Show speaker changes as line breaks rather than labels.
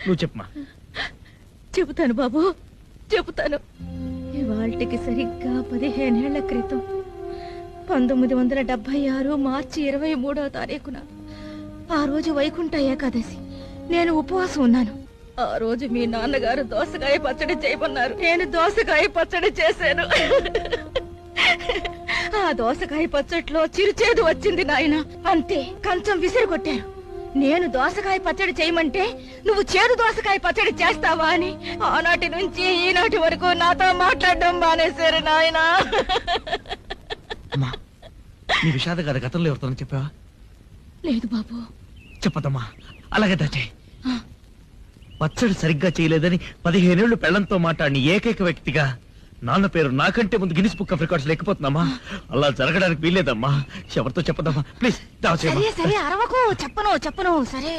నువ్వు చెప్పమా.
చెబుతాను బాబు, చెబుతాను. ఇవాళకి సరిగ్గా 15 ఏళ్ల క్రితం 1976 మార్చి 23వ తారీఖున ఆ రోజు వైకుంఠ ఏకాదశి నేను ఉపవాసం ఉన్నాను. ఆ రోజు మీ నాన్నగారు దోసకాయ పచ్చడి చేయమన్నారు. నేను దోసకాయ పచ్చడి చేశాను. ఆ దోసకాయ పచ్చడిలో చిరుచేదు వచ్చింది నాయన. అంతే, కంచం విసిరికొట్టారు. నేను దోసకాయ పచ్చడి చేయమంటే నువ్వు చేదు దోసకాయ పచ్చడి చేస్తావా అని ఆనాటి నుంచి ఈనాటి వరకు నాతో మాట్లాడడం మానేశారు నాయన.
నీ విషాద గారి గతంలో ఎవరితో చెప్పావా?
లేదు బాబు.
చెప్పదమ్మా, అలాగే దాచే. పచ్చడి సరిగ్గా చేయలేదని 15 ఏళ్లు పెళ్లంతో మాట్లాడిన ఏకైక వ్యక్తిగా నాన్న పేరు నాకంటే ముందు గిన్నిస్ బుక్ ఆఫ్ రికార్డ్స్ లేకపోతున్నామా? అలా జరగడానికి వీల్లేదమ్మా. ఎవరితో చెప్పదమ్మా ప్లీజ్.
సరే సరే, అరవకు. చెప్పను సరే.